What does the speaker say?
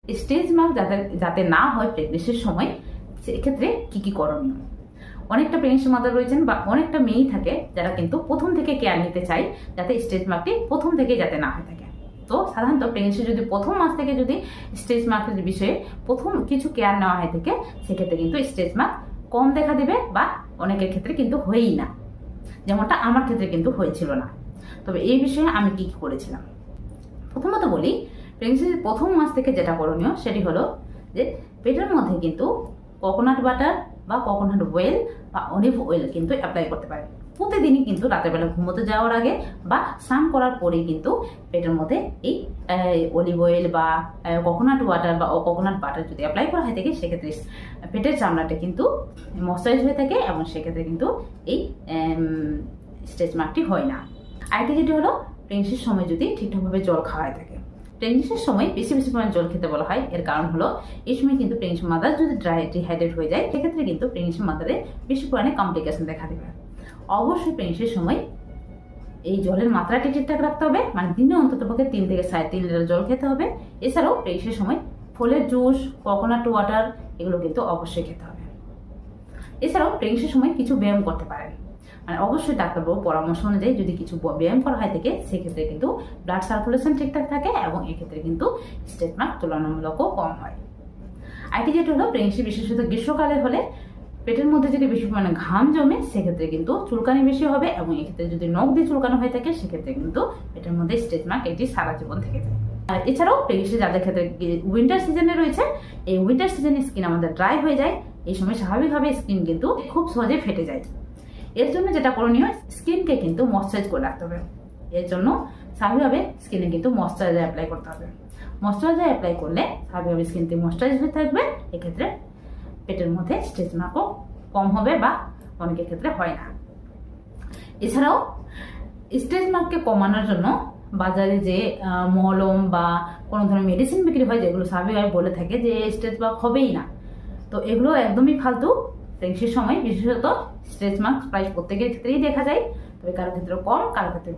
Stage mark যাতে না হয় প্রেগনেন্সির সময়, সেক্ষেত্রে কি কি করণীয়? অনেকটা প্রেগনেন্সি মাদার রয়েছেন বা অনেকটা মেয়েই থাকে যারা কিন্তু প্রথম থেকে কেয়ার নিতে চায় যাতে স্টেজ মার্কটি প্রথম থেকেই যাতে না হয়ে থাকে। তো সাধারণত প্রেগনেন্সি যদি প্রথম মাস থেকে যদি স্টেজ মার্কের বিষয়ে প্রথম কিছু কেয়ার নেওয়া হয়ে থাকে, সেক্ষেত্রে কিন্তু স্টেজ মার্ক কম দেখা দেবে বা অনেকের ক্ষেত্রে কিন্তু হয়েই না, যেমনটা আমার ক্ষেত্রে কিন্তু হয়েছিল না। তবে এই বিষয়ে আমি কি কি করেছিলাম? প্রথমত বলি, প্রেগনেন্সির প্রথম মাস থেকে যেটা করণীয় সেটি হলো যে পেটের মধ্যে কিন্তু কোকোনাট বাটার বা কোকোনাট অয়েল বা অলিভ অয়েল কিন্তু অ্যাপ্লাই করতে পারেন। প্রতিদিনই কিন্তু রাতের বেলা ঘুমোতে যাওয়ার আগে বা স্নান করার পরেই কিন্তু পেটের মধ্যে এই অলিভ অয়েল বা কোকোনাট ওয়াটার বা কোকোনাট বাটার যদি অ্যাপ্লাই করা হয় থাকে, সেক্ষেত্রে পেটের চামড়াটা কিন্তু ময়েশ্চারাইজ হয়ে থাকে এবং সেক্ষেত্রে কিন্তু এই স্টেজ মার্কটি হয় না। আরেকটি যেটি হলো, প্রেগনেন্সির সময় যদি ঠিকঠাকভাবে জল খাওয়ায় থাকে। প্রেগনেন্সির সময় বেশি পরিমাণ জল খেতে বলা হয়। এর কারণ হলো এই সময় কিন্তু প্রেগনেন্সি মাদার যদি ডিহাইড্রেট হয়ে যায়, সেক্ষেত্রে কিন্তু প্রেগনেন্সি মাদারে বেশি পরিমাণে কমপ্লিকেশন দেখা দেবে। অবশ্যই প্রেগনেন্সির সময় এই জলের মাত্রাটি ঠিকঠাক রাখতে হবে, মানে দিনে অন্ততপক্ষে 3 থেকে 3.5 লিটার জল খেতে হবে। এছাড়াও প্রেগনেন্সির সময় ফলের জুস, কোকোনাট ওয়াটার এগুলো কিন্তু অবশ্যই খেতে হবে। এছাড়াও প্রেগনেন্সির সময় কিছু ব্যায়াম করতে পারেন, মানে অবশ্যই ডাক্তারবাবু পরামর্শ অনুযায়ী যদি কিছু ব্যায়াম করা হয় থাকে, সেক্ষেত্রে কিন্তু ব্লাড সার্কুলেশন ঠিকঠাক থাকে এবং এক্ষেত্রে কিন্তু স্টেজ মার্ক তুলনামূলকও কম হয়। আরেকটি যেটা হলো, প্রেগনেন্সি বিশেষত গ্রীষ্মকালে হলে পেটের মধ্যে যদি বেশি পরিমাণে ঘাম জমে, সেক্ষেত্রে কিন্তু চুলকানি বেশি হবে এবং এক্ষেত্রে যদি নখ দিয়ে চুলকানো হয়ে থাকে, সেক্ষেত্রে কিন্তু পেটের মধ্যে স্টেজ মার্ক এটি সারা জীবন থেকে যায়। আর এছাড়াও প্রেগনেন্সি যাদের ক্ষেত্রে উইন্টার সিজনে রয়েছে, এই উইন্টার সিজনে স্কিন আমাদের ড্রাই হয়ে যায়। এই সময় স্বাভাবিকভাবে স্কিন কিন্তু খুব সহজে ফেটে যায়। এর জন্য যেটা করণীয়, স্কিনকে কিন্তু ময়েশ্চারাইজ করে রাখতে হবে। এর জন্য স্বাভাবিকভাবে স্কিনে কিন্তু ময়েশ্চারাইজার অ্যাপ্লাই করতে হবে। ময়েশ্চারাইজার অ্যাপ্লাই করলে স্বাভাবিকভাবে স্কিনটি ময়েশ্চারাইজ হয়ে থাকবে। এক্ষেত্রে পেটের মধ্যে স্টেজ মার্কও কম হবে বা অনেকের ক্ষেত্রে হয় না। এছাড়াও স্টেজ মার্ককে কমানোর জন্য বাজারে যে মলম বা কোনো ধরনের মেডিসিন বিক্রি হয়, যেগুলো স্বাভাবিকভাবে বলে থাকে যে স্টেজ মার্ক হবেই না, তো এগুলো একদমই ফালতু। প্রেগনেন্সির সময় বিশেষত স্টেজ মার্ক প্রায় প্রত্যেকের ক্ষেত্রেই দেখা যায়, তবে কারো ক্ষেত্রে কম, কারো ক্ষেত্রে